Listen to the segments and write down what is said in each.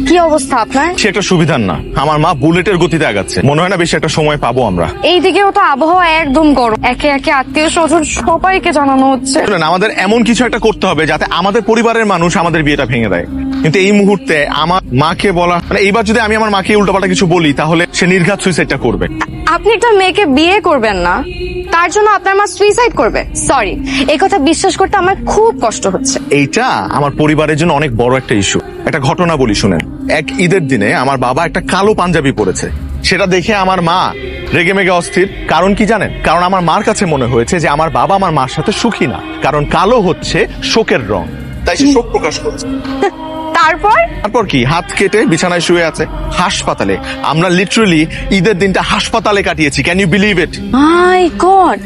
কি অবস্থা আপনার? সে একটা সুবিধার না, আমার মা বুলেটের গতিতে আগাচ্ছে, মনে হয় না বেশি একটা সময় পাবো আমরা। এইদিকেও তো আবহাওয়া একদম গরম, একে একে আত্মীয় স্বজন সবাইকে জানানো হচ্ছে। শুনেন, আমাদের এমন কিছু একটা করতে হবে যাতে আমাদের পরিবারের মানুষ আমাদের বিয়েটা ভেঙে দেয়। কিন্তু এই মুহূর্তে আমার মাকে বলা, মানে এইবার যদি আমি আমার মাকে উল্টোপাল্টা কিছু বলি তাহলে সে নির্ঘাত সুইসাইডটা করবে। আপনি একটা মেয়েকে বিয়ে করবেন না, তার জন্য আপনার মা সুইসাইড করবে? সরি, এই কথা বিশ্বাস করতে আমার খুব কষ্ট হচ্ছে। এইটা আমার পরিবারের জন্য অনেক বড় একটা ইস্যু। একটা ঘটনা বলি শুনেন। এক ঈদের দিনে আমার বাবা একটা কালো পাঞ্জাবি পরেছে, সেটা দেখে আমার মা রেগে মেগে অস্থির। কারণ কি জানেন? কারণ আমার মার কাছে মনে হয়েছে যে আমার বাবা আমার মার সাথে সুখী না, কারণ কালো হচ্ছে শোকের রং, তাই সে শোক প্রকাশ করছে। তারপর কি, হাত কেটে বিছানায় শুয়ে আছে হাসপাতালে। আমরা লিটারালি ঈদের দিনটা হাসপাতালে কাটিয়েছি। Can you believe it? My God,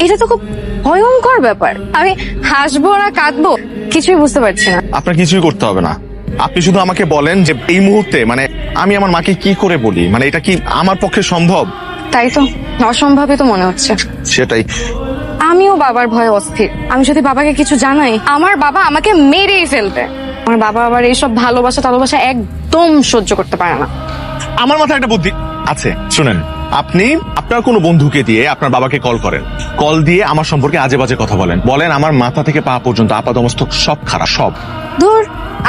এটা তো খুব ভয়ঙ্কর ব্যাপার। আমি হাসবো না কাঁদবো কিছুই বুঝতে পারছি না। আপনার কিছুই করতে হবে না, আপনি শুধু আমাকে বলেন যে এই মুহূর্তে মানে আমি আমার মাকে কি করে বলি, মানে এটা কি আমার পক্ষে সম্ভব? তাই তো, অসম্ভবই তো মনে হচ্ছে। সেটাই। আমিও বাবার ভয়ে অস্থির। আমি যদি বাবাকে কিছু জানাই, আমার বাবা আমাকে মেরেই ফেলবে। আমার বাবা আবার এইসব ভালোবাসা টালোবাসা একদম সহ্য করতে পারে না। আমার মাথায় একটা বুদ্ধি আছে, শুনেন। আপনি আপনার কোনো বন্ধুকে দিয়ে আপনার বাবাকে কল করেন, কল দিয়ে আমার সম্পর্কে আজে বাজে কথা বলেন, বলেন আমার মাথা থেকে পা পর্যন্ত আপাদমস্তক সব খারাপ, সব। ধুর,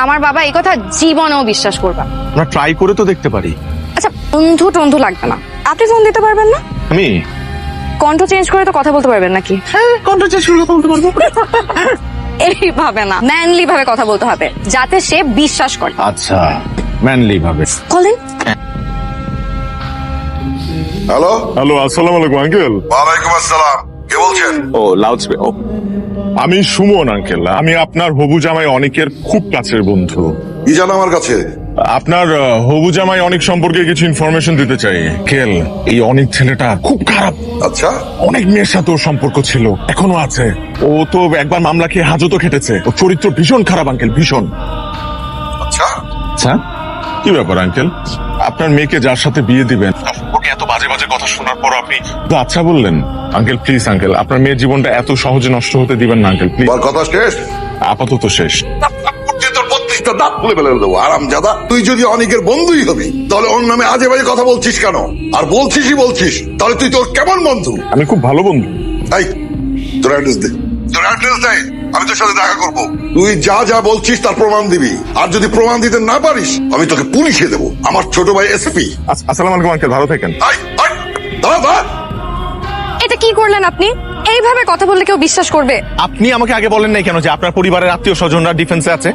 আমার বাবা এই কথা জীবনেও বিশ্বাস করবে না। আমরা ট্রাই করে তো দেখতে পারি। আচ্ছা, বন্ধু টন্ধু লাগবে না, আপনি ফোন দিতে পারবেন না? আমি কণ্ঠ চেঞ্জ করে তো কথা বলতে পারবেন নাকি? কন্ট্রাক্ট চেঞ্জ করে কথা বলতে পারবো। এইভাবে না, ম্যানলি ভাবে কথা বলতে হবে যাতে সে বিশ্বাস করে। আচ্ছা, ম্যানলি ভাবে বলেন। হ্যালো, হ্যালো, আসসালামু আলাইকুম আঙ্কেল। ওয়ালাইকুম আসসালাম। কে বলছেন? ও, লাউড স্পিকার। আমি সুমন আঙ্কেল, আমি আপনার হবু জামাই অনেকের খুব কাছের বন্ধু। কি জানো আমার কাছে? আপনার হবু জামাই অনেক সম্পর্কে কিছু ইনফরমেশন দিতে চাই। কেল, এই অনেক ছেলেটা খুব খারাপ, আচ্ছা, অনেক মেয়ের সাথে ওর সম্পর্ক ছিল, এখনো আছে। ও তো একবার মামলা খেয়ে হাজতও খেটেছে। ওর চরিত্র ভীষণ খারাপ আঙ্কেল, ভীষণ। আচ্ছা। আচ্ছা, কি ব্যাপার আঙ্কেল? আপনার মেয়েকে যার সাথে বিয়ে দিবেন তার সম্পর্কে এত বাজে বাজে কথা শোনার পর আপনি তো আচ্ছা বললেন? আঙ্কেল প্লিজ, আঙ্কেল আপনার মেয়ের জীবনটা এত সহজে নষ্ট হতে দিবেন না আঙ্কেল, প্লিজ। তোর কথা শেষ? আপাতত শেষ। তোর 32টা দাঁত খুলে ফেলে দেবো, আরামজাদা। তুই যদি অনেকের বন্ধুই হবি তাহলে ওর নামে আজে বাজে কথা বলছিস কেন? আর বলছিস, তাহলে তুই তোর কেমন বন্ধু? আমি খুব ভালো বন্ধু। তাই তোর অ্যাড্রেস দে, তোর অ্যাড্রেস দে, আমি তোর সাথে দেখা করবো। তুই যা যা বলছিস তার প্রমাণ দিবি, আর যদি প্রমাণ দিতে না পারিস আমি তোকে পুলিশে দেবো। আমার ছোট ভাই এসপি। আসসালামু আলাইকুম আঙ্কেল, ভালো থাকেন। দাঁড়া, এটা কি করলেন আপনি? এইভাবে কথা বললে কেউ বিশ্বাস করবে? আপনি আমাকে আগে বলেন নাই কেন যে আপনার পরিবারের আত্মীয় স্বজনরা ডিফেন্সে আছে?